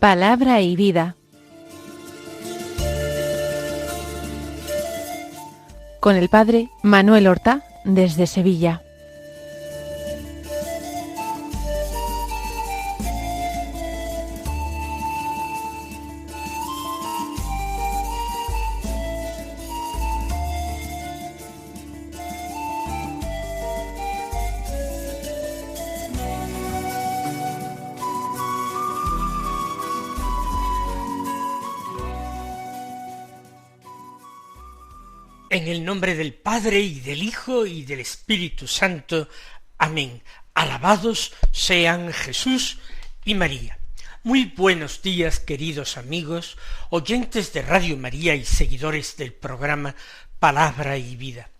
Palabra y vida. Con el padre Manuel Horta, desde Sevilla. En el nombre del Padre, y del Hijo, y del Espíritu Santo. Amén. Alabados sean Jesús y María. Muy buenos días, queridos amigos, oyentes de Radio María y seguidores del programa Palabra y Vida.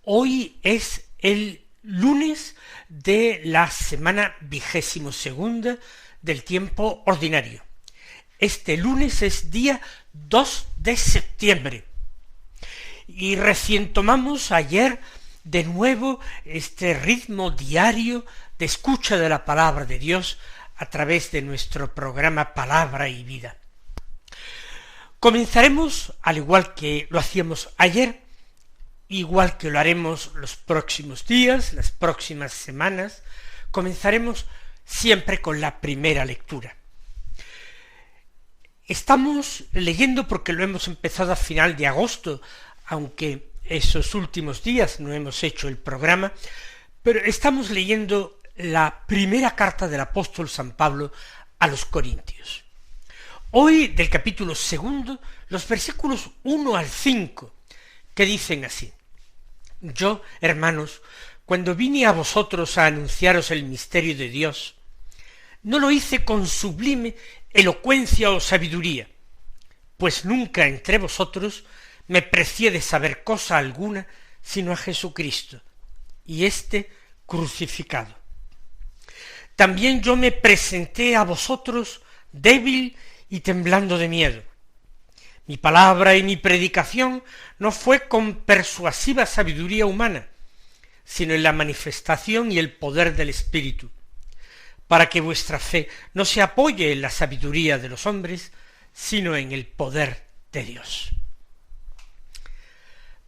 Hoy es el lunes de la semana 22ª del tiempo ordinario. Este lunes es día 2 de septiembre. Y recién tomamos ayer de nuevo este ritmo diario de escucha de la palabra de Dios a través de nuestro programa Palabra y Vida. Comenzaremos, al igual que lo hacíamos ayer, igual que lo haremos los próximos días, las próximas semanas, comenzaremos siempre con la primera lectura. Estamos leyendo, porque lo hemos empezado a final de agosto, aunque esos últimos días no hemos hecho el programa, pero estamos leyendo la primera carta del apóstol San Pablo a los Corintios. Hoy, del capítulo 2, los versículos 1 al 5, que dicen así: Yo, hermanos, cuando vine a vosotros a anunciaros el misterio de Dios, no lo hice con sublime elocuencia o sabiduría, pues nunca entre vosotros me precié de saber cosa alguna sino a Jesucristo, y éste crucificado. También yo me presenté a vosotros débil y temblando de miedo. Mi palabra y mi predicación no fue con persuasiva sabiduría humana, sino en la manifestación y el poder del Espíritu, para que vuestra fe no se apoye en la sabiduría de los hombres, sino en el poder de Dios.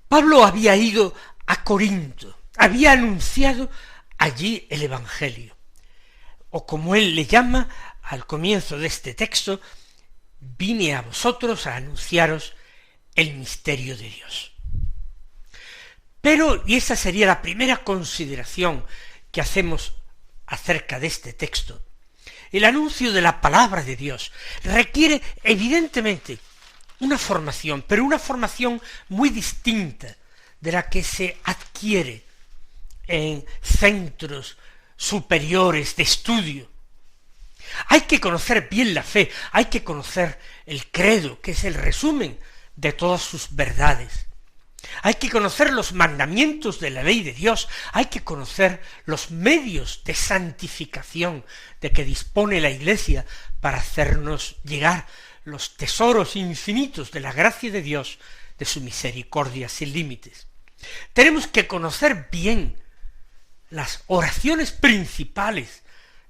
Pablo había ido a Corinto, había anunciado allí el Evangelio, o como él le llama al comienzo de este texto, vine a vosotros a anunciaros el misterio de Dios. Pero, y esa sería la primera consideración que hacemos acerca de este texto, el anuncio de la palabra de Dios requiere evidentemente una formación, pero una formación muy distinta de la que se adquiere en centros superiores de estudio. Hay que conocer bien la fe, hay que conocer el credo, que es el resumen de todas sus verdades. Hay que conocer los mandamientos de la ley de Dios, hay que conocer los medios de santificación de que dispone la Iglesia para hacernos llegar los tesoros infinitos de la gracia de Dios, de su misericordia sin límites. Tenemos que conocer bien las oraciones principales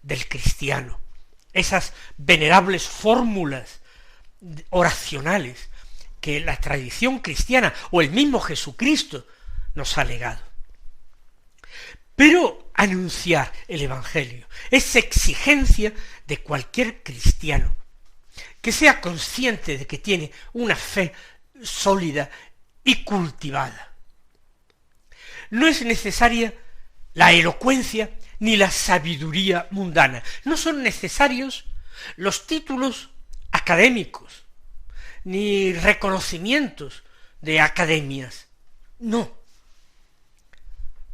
del cristiano, esas venerables fórmulas oracionales que la tradición cristiana o el mismo Jesucristo nos ha legado. Pero anunciar el Evangelio es exigencia de cualquier cristiano que sea consciente de que tiene una fe sólida y cultivada. No es necesaria la elocuencia ni la sabiduría mundana. No son necesarios los títulos académicos, ni reconocimientos de academias. No.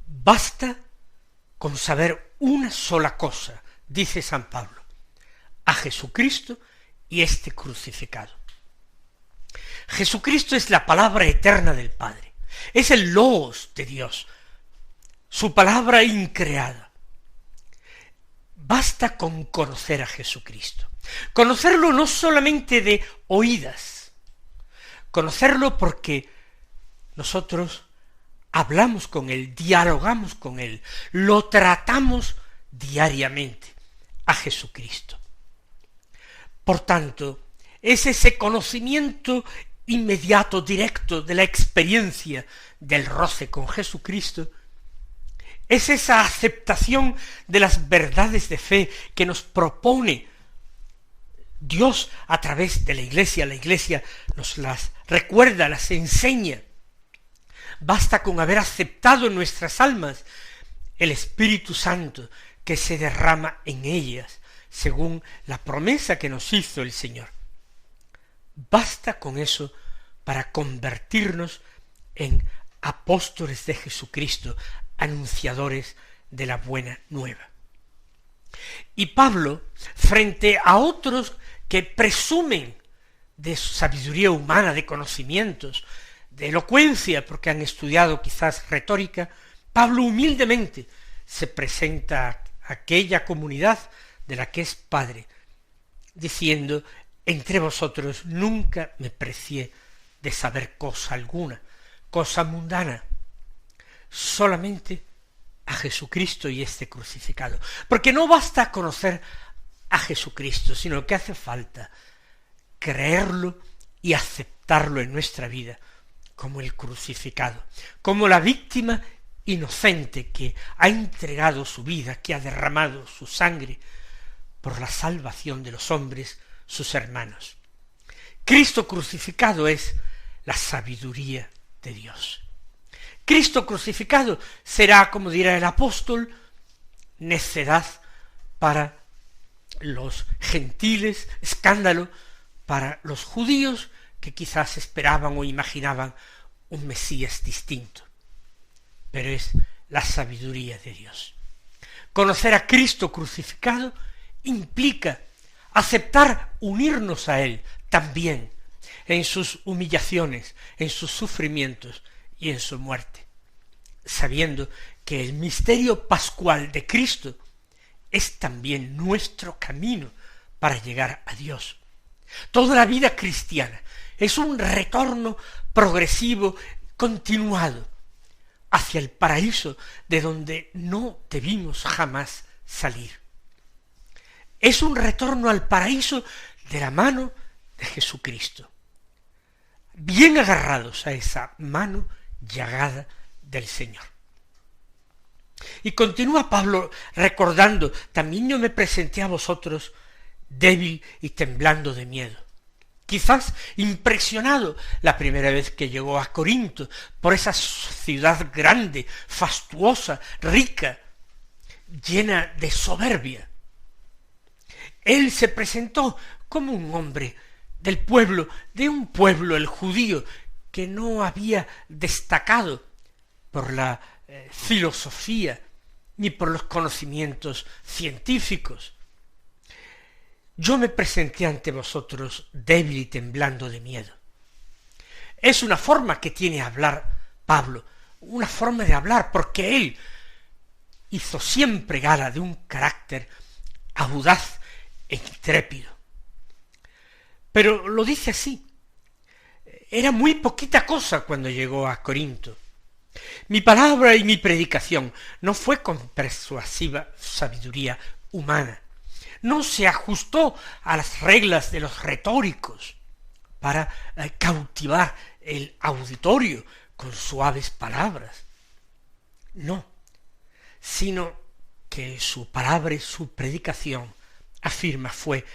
Basta con saber una sola cosa, dice San Pablo: a Jesucristo y este crucificado. Jesucristo es la palabra eterna del Padre, es el Logos de Dios, su palabra increada. Basta con conocer a Jesucristo, conocerlo no solamente de oídas, conocerlo porque nosotros hablamos con Él, dialogamos con Él, lo tratamos diariamente a Jesucristo. Por tanto, es ese conocimiento inmediato, directo de la experiencia del roce con Jesucristo, es esa aceptación de las verdades de fe que nos propone Dios a través de la Iglesia nos las recuerda, las enseña. Basta con haber aceptado en nuestras almas el Espíritu Santo que se derrama en ellas, según la promesa que nos hizo el Señor. Basta con eso para convertirnos en apóstoles de Jesucristo, anunciadores de la buena nueva. Y Pablo, frente a otros que presumen de sabiduría humana, de conocimientos, de elocuencia, porque han estudiado quizás retórica, Pablo humildemente se presenta a aquella comunidad de la que es padre, diciendo: entre vosotros nunca me precié de saber cosa alguna, cosa mundana, solamente a Jesucristo y este crucificado. Porque no basta conocer a Jesucristo, sino que hace falta creerlo y aceptarlo en nuestra vida como el crucificado, como la víctima inocente que ha entregado su vida, que ha derramado su sangre por la salvación de los hombres, sus hermanos. Cristo crucificado es la sabiduría de Dios. Cristo crucificado será, como dirá el apóstol, necedad para los gentiles, escándalo para los judíos que quizás esperaban o imaginaban un Mesías distinto. Pero es la sabiduría de Dios. Conocer a Cristo crucificado implica aceptar unirnos a Él también en sus humillaciones, en sus sufrimientos y en su muerte, sabiendo que el misterio pascual de Cristo es también nuestro camino para llegar a Dios. Toda la vida cristiana es un retorno progresivo, continuado, hacia el paraíso de donde no debimos jamás salir. Es un retorno al paraíso de la mano de Jesucristo, bien agarrados a esa mano llagada del Señor. Y continúa Pablo recordando: también yo me presenté a vosotros débil y temblando de miedo. Quizás impresionado la primera vez que llegó a Corinto por esa ciudad grande, fastuosa, rica, llena de soberbia. Él se presentó como un hombre del pueblo, de un pueblo, el judío, que no había destacado por la filosofía ni por los conocimientos científicos. Yo me presenté ante vosotros débil y temblando de miedo. Es una forma que tiene hablar Pablo, una forma de hablar, porque él hizo siempre gala de un carácter audaz e intrépido. Pero lo dice así: era muy poquita cosa cuando llegó a Corinto. Mi palabra y mi predicación no fue con persuasiva sabiduría humana, no se ajustó a las reglas de los retóricos para cautivar el auditorio con suaves palabras. No, sino que su palabra y su predicación, afirma, fue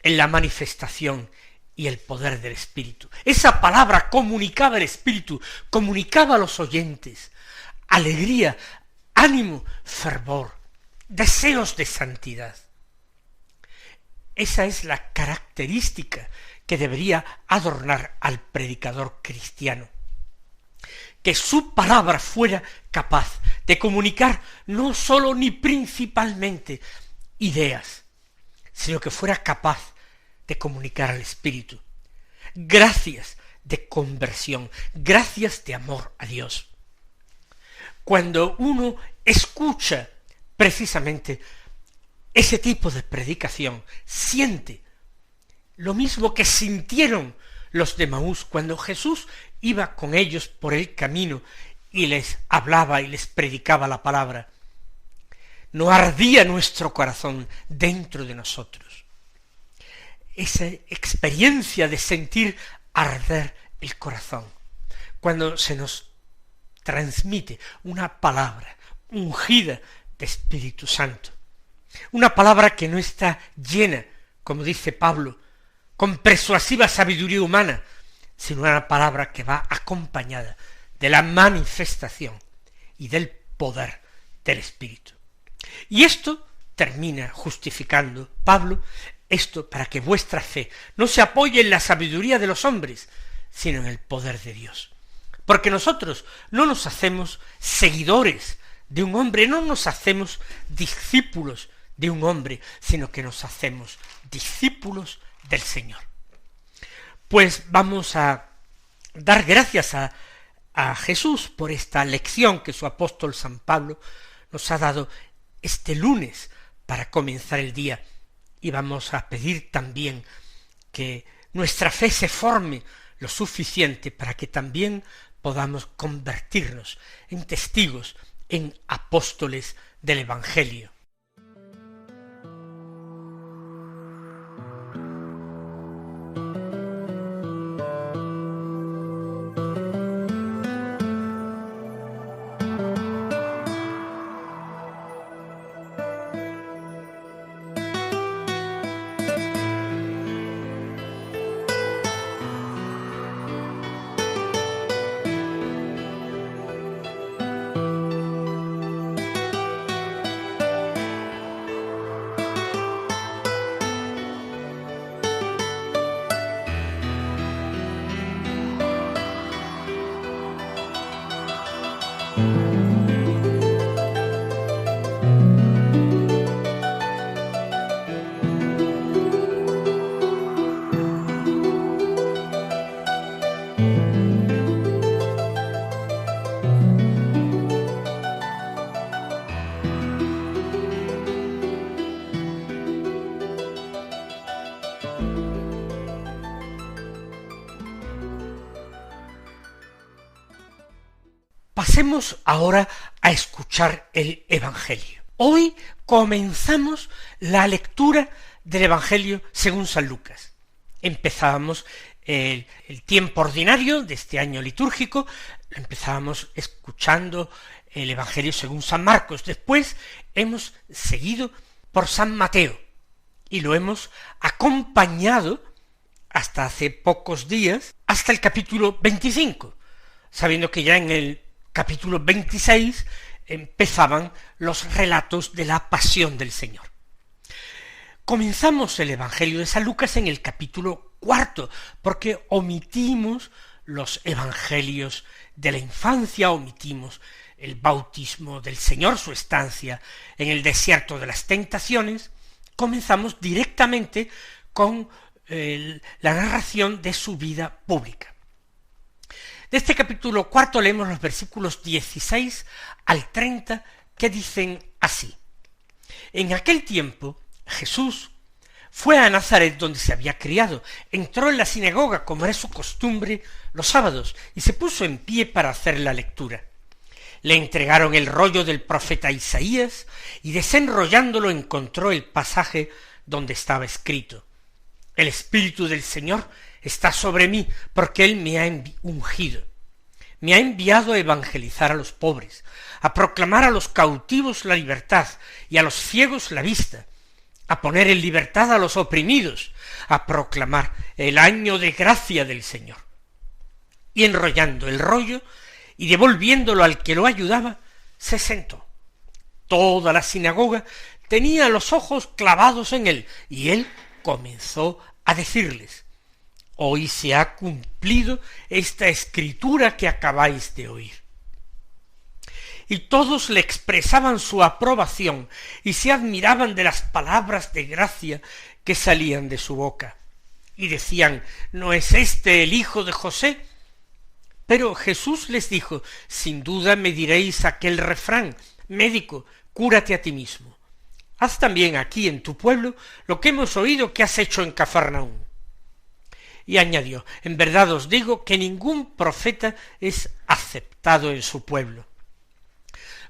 en la manifestación y el poder del Espíritu. Esa palabra comunicaba el Espíritu, comunicaba a los oyentes alegría, ánimo, fervor, deseos de santidad. Esa es la característica que debería adornar al predicador cristiano. Que su palabra fuera capaz de comunicar no sólo ni principalmente ideas, sino que fuera capaz de comunicar al Espíritu gracias de conversión, gracias de amor a Dios. Cuando uno escucha precisamente ese tipo de predicación, siente lo mismo que sintieron los de Maús cuando Jesús iba con ellos por el camino y les hablaba y les predicaba la palabra. No ardía nuestro corazón dentro de nosotros. esa experiencia de sentir arder el corazón, cuando se nos transmite una palabra ungida de Espíritu Santo, una palabra que no está llena, como dice Pablo, con persuasiva sabiduría humana, sino una palabra que va acompañada de la manifestación y del poder del Espíritu. Y esto termina justificando Pablo, esto para que vuestra fe no se apoye en la sabiduría de los hombres, sino en el poder de Dios. Porque nosotros no nos hacemos seguidores de un hombre, no nos hacemos discípulos de un hombre, sino que nos hacemos discípulos del Señor. Pues vamos a dar gracias a Jesús por esta lección que su apóstol San Pablo nos ha dado este lunes para comenzar el día, y vamos a pedir también que nuestra fe se forme lo suficiente para que también podamos convertirnos en testigos, en apóstoles del Evangelio. Pasemos ahora a escuchar el Evangelio. Hoy comenzamos la lectura del Evangelio según San Lucas. Empezábamos el tiempo ordinario de este año litúrgico, empezábamos escuchando el Evangelio según San Marcos. Después hemos seguido por San Mateo y lo hemos acompañado hasta hace pocos días, hasta el capítulo 25, sabiendo que ya en el capítulo 26 empezaban los relatos de la pasión del Señor. Comenzamos el Evangelio de San Lucas en el capítulo 4, porque omitimos los evangelios de la infancia, omitimos el bautismo del Señor, su estancia en el desierto de las tentaciones. Comenzamos directamente con la narración de su vida pública. De este capítulo 4 leemos los versículos 16 al 30 que dicen así: En aquel tiempo Jesús fue a Nazaret donde se había criado, entró en la sinagoga como era su costumbre los sábados y se puso en pie para hacer la lectura. Le entregaron el rollo del profeta Isaías y desenrollándolo encontró el pasaje donde estaba escrito: El Espíritu del Señor está sobre mí, porque Él me ha ungido. Me ha enviado a evangelizar a los pobres, a proclamar a los cautivos la libertad y a los ciegos la vista, a poner en libertad a los oprimidos, a proclamar el año de gracia del Señor. Y enrollando el rollo y devolviéndolo al que lo ayudaba, se sentó. Toda la sinagoga tenía los ojos clavados en él, y él comenzó a decirles: Hoy se ha cumplido esta escritura que acabáis de oír. Y todos le expresaban su aprobación y se admiraban de las palabras de gracia que salían de su boca. Y decían: ¿no es este el hijo de José? Pero Jesús les dijo: sin duda me diréis aquel refrán: médico, cúrate a ti mismo. Haz también aquí en tu pueblo lo que hemos oído que has hecho en Cafarnaúm. Y añadió: en verdad os digo que ningún profeta es aceptado en su pueblo.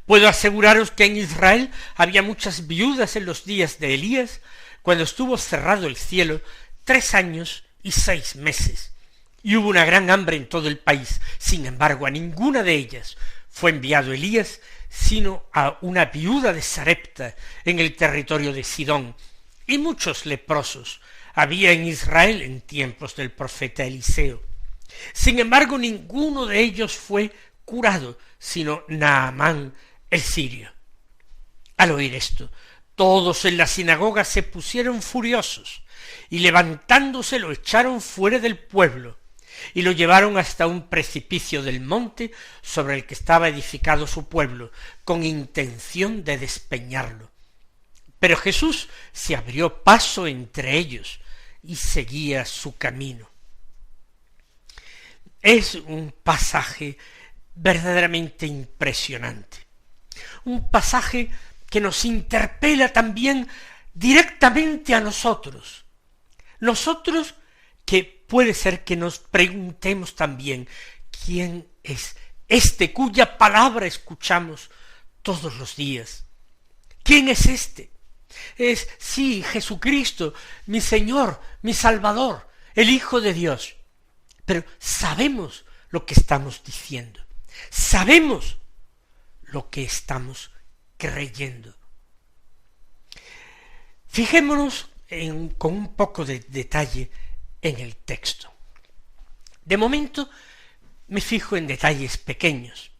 Puedo aseguraros que en Israel había muchas viudas en los días de Elías, cuando estuvo cerrado el cielo 3 años y 6 meses, y hubo una gran hambre en todo el país. Sin embargo, a ninguna de ellas fue enviado Elías, sino a una viuda de Sarepta en el territorio de Sidón, y muchos leprosos había en Israel en tiempos del profeta Eliseo. Sin embargo, ninguno de ellos fue curado, sino Naamán el sirio. Al oír esto, todos en la sinagoga se pusieron furiosos, y levantándose lo echaron fuera del pueblo, y lo llevaron hasta un precipicio del monte sobre el que estaba edificado su pueblo, con intención de despeñarlo. Pero Jesús se abrió paso entre ellos y seguía su camino. Es un pasaje verdaderamente impresionante, un pasaje que nos interpela también directamente a nosotros que puede ser que nos preguntemos también, ¿quién es este cuya palabra escuchamos todos los días? ¿Quién es este? Es, sí, Jesucristo, mi Señor, mi Salvador, el Hijo de Dios. Pero sabemos lo que estamos diciendo, sabemos lo que estamos creyendo. Fijémonos con un poco de detalle en el texto. De momento me fijo en detalles pequeños.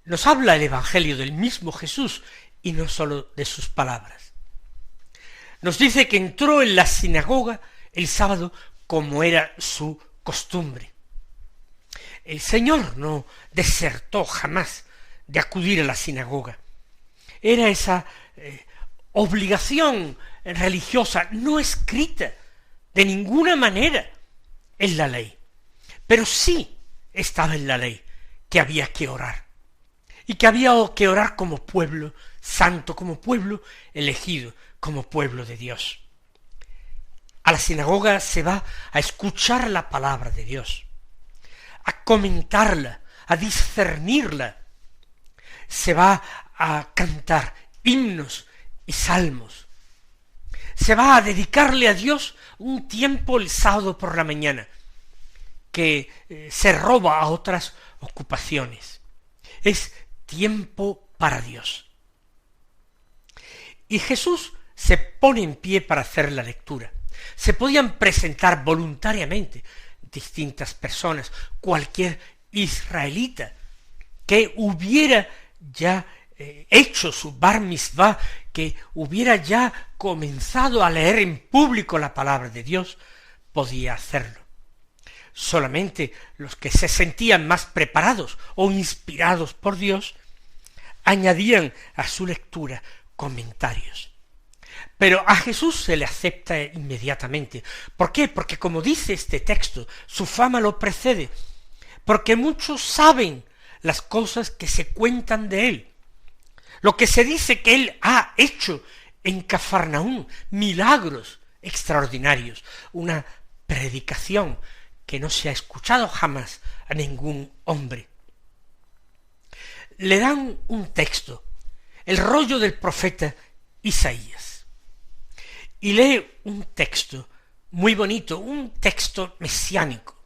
Nos habla el Evangelio del mismo Jesús y no sólo de sus palabras. Nos dice que entró en la sinagoga el sábado como era su costumbre. El Señor no desertó jamás de acudir a la sinagoga. Era esa obligación religiosa no escrita de ninguna manera en la ley, pero sí estaba en la ley que había que orar, y que había que orar como pueblo santo, como pueblo elegido, como pueblo de Dios. A la sinagoga se va a escuchar la palabra de Dios, a comentarla, a discernirla. Se va a cantar himnos y salmos. Se va a dedicarle a Dios un tiempo el sábado por la mañana, que se roba a otras ocupaciones. Es tiempo para Dios. Y Jesús se pone en pie para hacer la lectura. Se podían presentar voluntariamente distintas personas, cualquier israelita que hubiera ya hecho su bar mitzvah, que hubiera ya comenzado a leer en público la palabra de Dios, podía hacerlo. Solamente los que se sentían más preparados o inspirados por Dios añadían a su lectura comentarios. Pero a Jesús se le acepta inmediatamente. ¿Por qué? Porque como dice este texto, su fama lo precede, porque muchos saben las cosas que se cuentan de él, lo que se dice que él ha hecho en Cafarnaúm, milagros extraordinarios, una predicación que no se ha escuchado jamás a ningún hombre. Le dan un texto, el rollo del profeta Isaías, y lee un texto muy bonito, un texto mesiánico,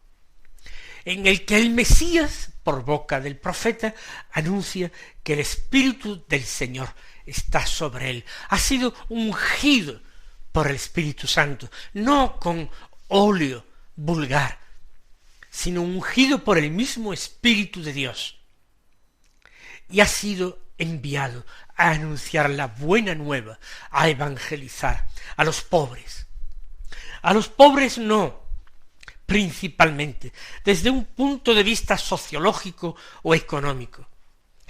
en el que el Mesías, por boca del profeta, anuncia que el Espíritu del Señor está sobre él. Ha sido ungido por el Espíritu Santo, no con óleo vulgar, sino ungido por el mismo Espíritu de Dios. Y ha sido enviado a anunciar la buena nueva, a evangelizar a los pobres. A los pobres no, principalmente, desde un punto de vista sociológico o económico,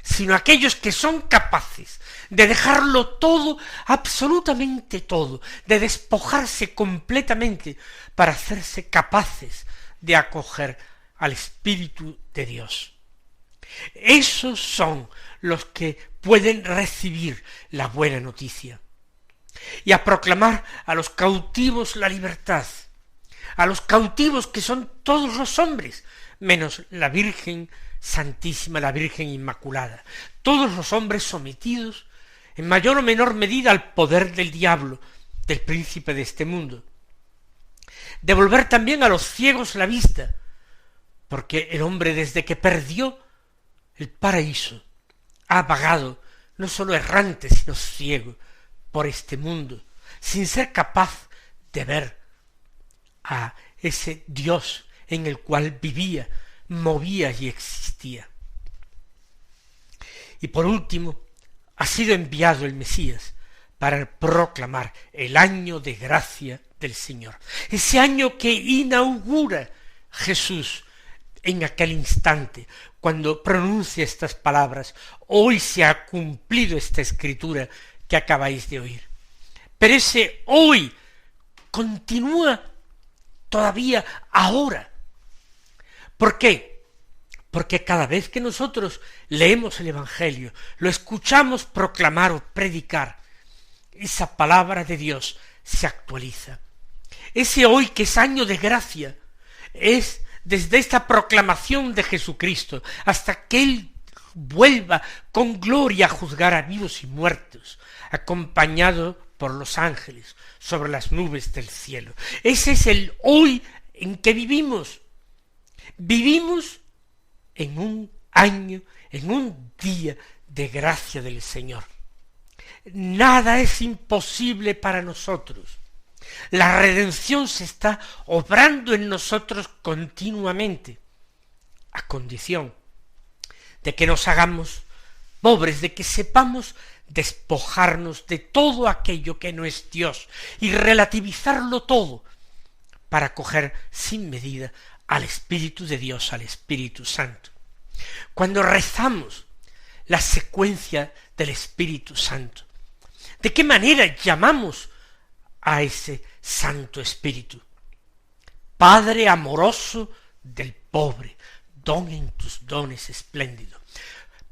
sino aquellos que son capaces de dejarlo todo, absolutamente todo, de despojarse completamente para hacerse capaces de acoger al Espíritu de Dios. Esos son los que pueden recibir la buena noticia y a proclamar a los cautivos la libertad, a los cautivos que son todos los hombres, menos la Virgen Santísima, la Virgen Inmaculada, todos los hombres sometidos en mayor o menor medida al poder del diablo, del príncipe de este mundo. devolver también a los ciegos la vista, porque el hombre desde que perdió el paraíso ha vagado no sólo errante, sino ciego por este mundo, sin ser capaz de ver a ese Dios en el cual vivía, movía y existía. Y por último, ha sido enviado el Mesías para proclamar el año de gracia del Señor, ese año que inaugura Jesús en aquel instante, cuando pronuncia estas palabras: hoy se ha cumplido esta escritura que acabáis de oír. Pero ese hoy continúa todavía ahora. ¿Por qué? Porque cada vez que nosotros leemos el Evangelio, lo escuchamos proclamar o predicar, esa palabra de Dios se actualiza. Ese hoy, que es año de gracia, es desde esta proclamación de Jesucristo hasta que Él vuelva con gloria a juzgar a vivos y muertos, acompañado por los ángeles sobre las nubes del cielo. Ese es el hoy en que vivimos. Vivimos en un año, en un día de gracia del Señor. Nada es imposible para nosotros. La redención se está obrando en nosotros continuamente, a condición de que nos hagamos pobres, de que sepamos despojarnos de todo aquello que no es Dios y relativizarlo todo para acoger sin medida al Espíritu de Dios, al Espíritu Santo. Cuando rezamos la secuencia del Espíritu Santo, ¿de qué manera llamamos a ese Santo Espíritu? Padre amoroso del pobre, don en tus dones espléndido.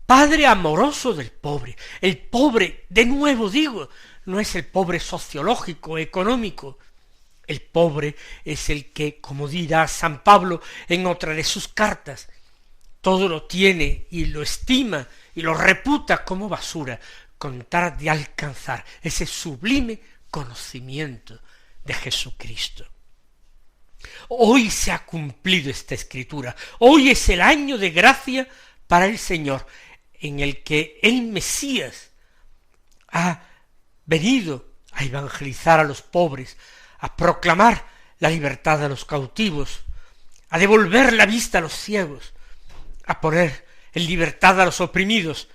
Padre amoroso del pobre. El pobre, de nuevo digo, no es el pobre sociológico, económico. El pobre es el que, como dirá San Pablo en otra de sus cartas, todo lo tiene y lo estima y lo reputa como basura, con tal de alcanzar ese sublime conocimiento de Jesucristo. Hoy se ha cumplido esta escritura. Hoy es el año de gracia para el Señor, en el que el Mesías ha venido a evangelizar a los pobres, a proclamar la libertad a los cautivos, a devolver la vista a los ciegos, a poner en libertad a los oprimidos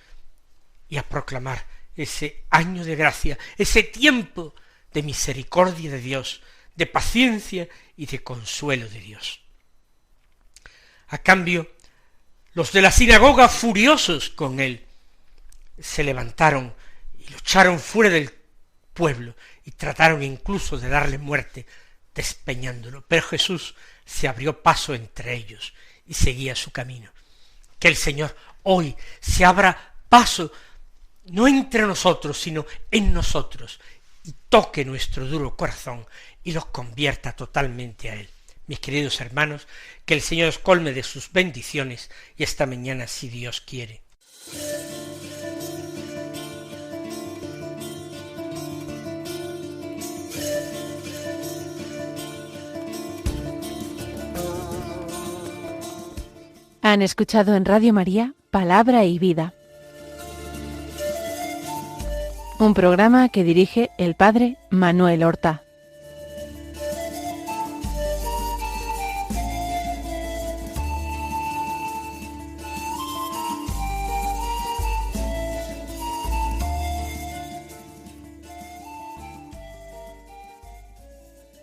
y a proclamar ese año de gracia, ese tiempo de misericordia de Dios, de paciencia y de consuelo de Dios. A cambio, los de la sinagoga, furiosos con él, se levantaron y lo echaron fuera del pueblo y trataron incluso de darle muerte despeñándolo. Pero Jesús se abrió paso entre ellos y seguía su camino. Que el Señor hoy se abra paso no entre nosotros, sino en nosotros, y toque nuestro duro corazón y los convierta totalmente a Él. Mis queridos hermanos, que el Señor os colme de sus bendiciones y esta mañana, si Dios quiere. Han escuchado en Radio María Palabra y Vida, un programa que dirige el Padre Manuel Horta.